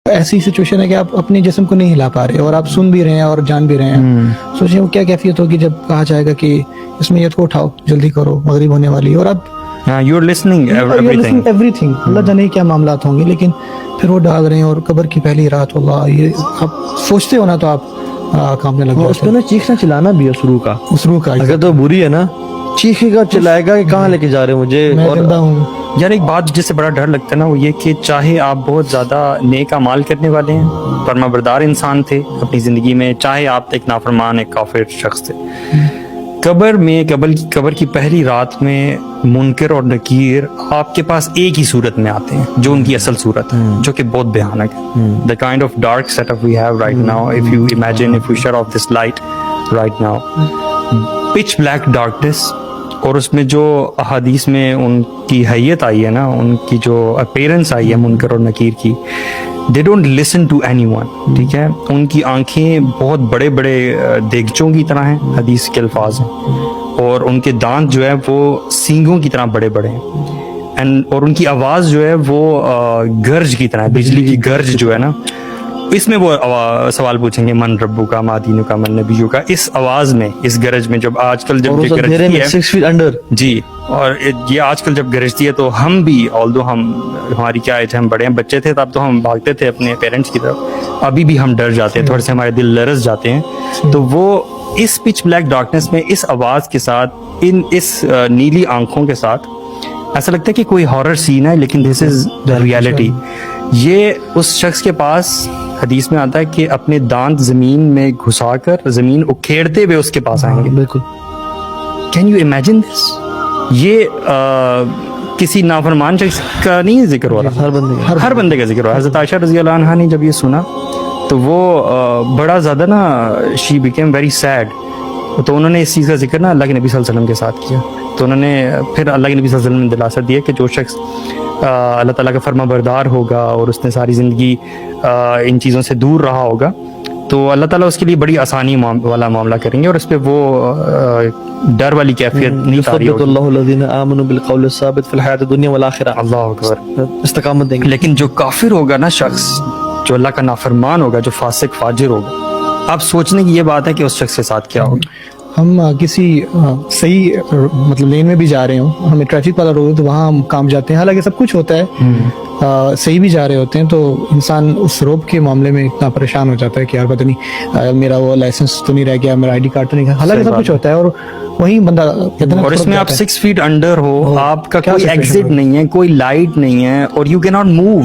ایسی سچویشن ہے کہ آپ اپنے جسم کو نہیں ہلا پا رہے اور آپ سن بھی رہے ہیں اور جان بھی رہے ہیں. سوچیں وہ کیا کیفیت ہوگی جب کہا جائے گا کہ اس میت کو اٹھاؤ, جلدی کرو, مغرب ہونے والی ہے, اور آپ you're listening everything. اللہ جانے کیا معاملات ہوں گے, لیکن پھر وہ ڈال رہے ہیں. اور قبر کی پہلی رات, اللہ, یہ آپ سوچتے ہو نا تو آپ کامنے لگ اس جاتے میں نا چیخنا چلانا بھی ہے اس روح کا. اس روح کا اگر تو بری ہے نا, چیخے گا, چلائے گا کہ کہاں لے کے جا رہے ہیں مجھے. میں اور زندہ ہوں. یار ایک بات جس سے بڑا ڈر لگتا ہے نا, وہ یہ کہ چاہے آپ بہت زیادہ نیک اعمال کرنے والے ہیں, فرما بردار انسان تھے اپنی زندگی میں, چاہے آپ ایک نافرمان, ایک کافر شخص تھے, قبر میں قبر کی پہلی رات میں منکر اور نکیر آپ کے پاس ایک ہی صورت میں آتے ہیں, جو ان کی اصل صورت ہے, جو کہ بہت بھیانک ہے. The kind of dark setup we have right now, if you imagine, if we shut off this light right now, pitch black darkness, اور اس میں جو احادیث میں ان کی حیت آئی ہے نا, ان کی جو اپیرنس آئی ہے منکر اور نکیر کی, they don't listen to anyone, ٹھیک ہے. ان کی آنکھیں بہت بڑے بڑے دیگچوں کی طرح ہیں, حدیث کے الفاظ ہیں, اور ان کے دانت جو ہے وہ سینگوں کی طرح بڑے بڑے ہیں, اور ان کی آواز جو ہے وہ گرج کی طرح ہے, بجلی کی گرج جو ہے نا. اس میں وہ سوال پوچھیں گے, من ربو کا, ما دینو کا, من نبیو کا, اس آواز میں, اس گرج میں, جب آج کل جب گرجتی ہے 6 feet under, جی, اور یہ آج کل جب گرجتی ہے تو ہم بھی, آلدو ہماری کیا ایج ہے, ہم بڑے ہیں, بچے تھے تب تو ہم بھاگتے تھے اپنے پیرنٹس کی طرف, ابھی بھی ہم ڈر جاتے ہیں, تھوڑے سے ہمارے دل لرز جاتے ہیں. تو وہ اس پچ بلیک ڈارکنیس میں, اس آواز کے ساتھ, اس نیلی آنکھوں کے ساتھ, ایسا لگتا ہے کہ کوئی ہارر سین ہے, لیکن دس از دا ریالٹی. یہ اس شخص کے پاس, حدیث میں آتا ہے کہ اپنے دانت زمین میں گھسا کر زمین اکھیڑتے ہوئے اس کے پاس آئیں گے. بالکل. Can you imagine this? یہ کسی نافرمان شخص کا نہیں ذکر ہو رہا, ہر بندے کا ذکر ہو رہا. حضرت عائشہ رضی اللہ عنہا نے جب یہ سنا تو وہ بڑا زیادہ نا, شی بیکیم ویری سیڈ. تو انہوں نے اس چیز کا ذکر نا اللہ کے نبی صلی اللہ علیہ وسلم کے ساتھ کیا. تو انہوں نے پھر اللہ کے نبی صلی اللہ علیہ وسلم نے دلاسا دیا کہ جو شخص اللہ تعالیٰ کا فرما بردار ہوگا اور اس نے ساری زندگی ان چیزوں سے دور رہا ہوگا, تو اللہ تعالیٰ اس کے لیے بڑی آسانی والا معاملہ کریں گے, اور اس پہ وہ ڈر والی کیفیت نہیں تاری ہوگی. اللہ الذین آمنوا بالقول الثابت فی الحیاۃ الدنیا والآخرہ. اللہ اکبر, استقامت دیں گے. لیکن جو کافر ہوگا نا شخص, جو اللہ کا نافرمان ہوگا, جو فاسق فاجر ہوگا, آپ سوچنے کی یہ بات ہے کہ اس شخص کے ساتھ کیا ہوگا. ہم کسی صحیح مطلب لین میں بھی جا رہے ہوں, ہمیں ٹریفک والا روک تو وہاں ہم کام جاتے ہیں, حالانکہ سب کچھ ہوتا ہے, صحیح بھی جا رہے ہوتے ہیں, تو انسان اس روب کے معاملے میں اتنا پریشان ہو جاتا ہے کہ یار پتہ نہیں میرا وہ لائسنس تو نہیں رہ گیا, میرا آئی ڈی کارڈ تو نہیں, حالانکہ سب کچھ ہوتا ہے. اور وہیں بندہ اور اس میں آپ 6 feet انڈر ہو, آپ کا کوئی ایگزٹ نہیں ہے, کوئی لائٹ نہیں ہے, اور یو کی not move,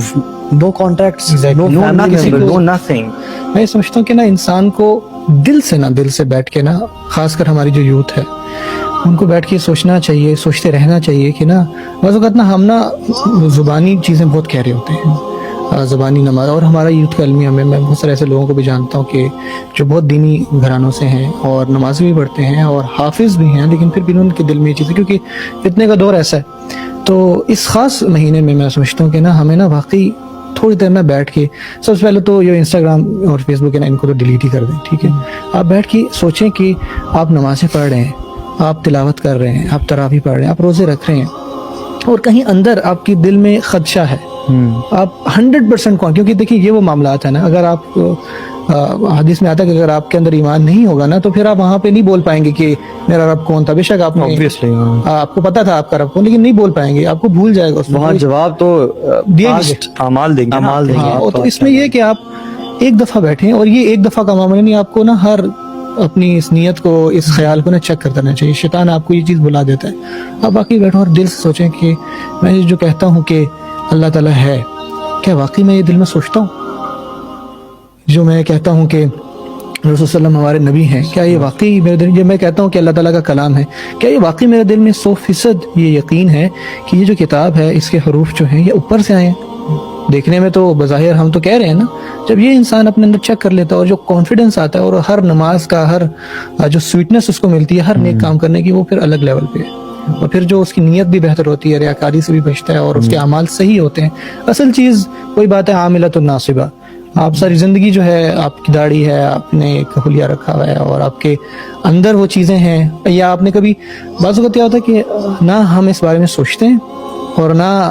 no contacts, no nothing. میں سمجھتا ہوں کہ نا انسان کو دل سے بیٹھ کے نا, خاص کر ہماری جو یوتھ ہے, ان کو بیٹھ کے سوچنا چاہیے, سوچتے رہنا چاہیے کہ نا بعض اوقات نا ہم نا زبانی چیزیں بہت کہہ رہے ہوتے ہیں, زبانی نماز, اور ہمارا یوتھ کا علمی میں بہت سارے ایسے لوگوں کو بھی جانتا ہوں کہ جو بہت دینی گھرانوں سے ہیں اور نماز بھی پڑھتے ہیں اور حافظ بھی ہیں, لیکن پھر بھی ان کے دل میں یہ چیزیں, کیونکہ فتنے کا دور ایسا ہے. تو اس خاص مہینے میں سمجھتا ہوں کہ نا ہمیں نا واقعی تھوڑی دیر میں بیٹھ کے, سب سے پہلے تو یہ انسٹاگرام اور فیس بک ہے نا, ان کو تو ڈیلیٹ ہی کر دیں, ٹھیک ہے. آپ بیٹھ کے سوچیں کہ آپ نمازیں پڑھ رہے ہیں, آپ تلاوت کر رہے ہیں, آپ تراویح پڑھ رہے ہیں, آپ روزے رکھ رہے ہیں, اور کہیں اندر آپ کی دل میں خدشہ ہے, آپ 100% کیونکہ دیکھیں یہ وہ معاملات ہیں نا, اگر آپ حدیث میں آتا ہے کہ اگر آپ کے اندر ایمان نہیں ہوگا نا, تو پھر آپ وہاں پہ نہیں بول پائیں گے کہ میرا رب کون تھا. بے شک آپ کو پتا تھا آپ کا رب کون, لیکن نہیں بول پائیں گے, آپ کو بھول جائے گا. وہاں جواب تو اعمال دیں گے. تو اس میں یہ کہ آپ ایک دفعہ بیٹھیں, اور یہ ایک دفعہ کا معاملہ نہیں, آپ کو نا ہر اپنی اس نیت کو, اس خیال کو نا چیک کرتا رہنا چاہیے. شیطان آپ کو یہ چیز بلا دیتا ہے. آپ باقی بیٹھو اور دل سے سوچیں کہ میں جو کہتا ہوں کہ اللہ تعالیٰ ہے, کیا واقعی میں یہ دل میں سوچتا ہوں؟ جو میں کہتا ہوں کہ رسول صلی اللہ علیہ وسلم ہمارے نبی ہیں, کیا یہ واقعی میرے دل, جو میں کہتا ہوں کہ اللہ تعالیٰ کا کلام ہے, کیا یہ واقعی میرے دل میں 100% یہ یقین ہے کہ یہ جو کتاب ہے, اس کے حروف جو ہیں یہ اوپر سے آئے ہیں؟ دیکھنے میں تو بظاہر ہم تو کہہ رہے ہیں نا, جب یہ انسان اپنے اندر چیک کر لیتا ہے, اور جو کانفیڈنس آتا ہے, اور ہر نماز کا ہر جو سویٹنس اس کو ملتی ہے ہر نیک کام کرنے کی, وہ پھر الگ لیول پہ ہے. اور پھر جو اس کی نیت بھی بہتر ہوتی ہے, ریاکاری سے بھی بچتا ہے, اور اس کے اعمال صحیح ہوتے ہیں. اصل چیز کوئی بات ہے, عاملۃ الناصبہ, آپ ساری زندگی جو ہے, آپ کی داڑھی ہے, آپ نے ایک حلیہ رکھا ہوا ہے, اور آپ کے اندر وہ چیزیں ہیں, یا آپ نے کبھی, بعض اوقات کیا ہوتا ہے کہ نہ ہم اس بارے میں سوچتے ہیں, اور نہ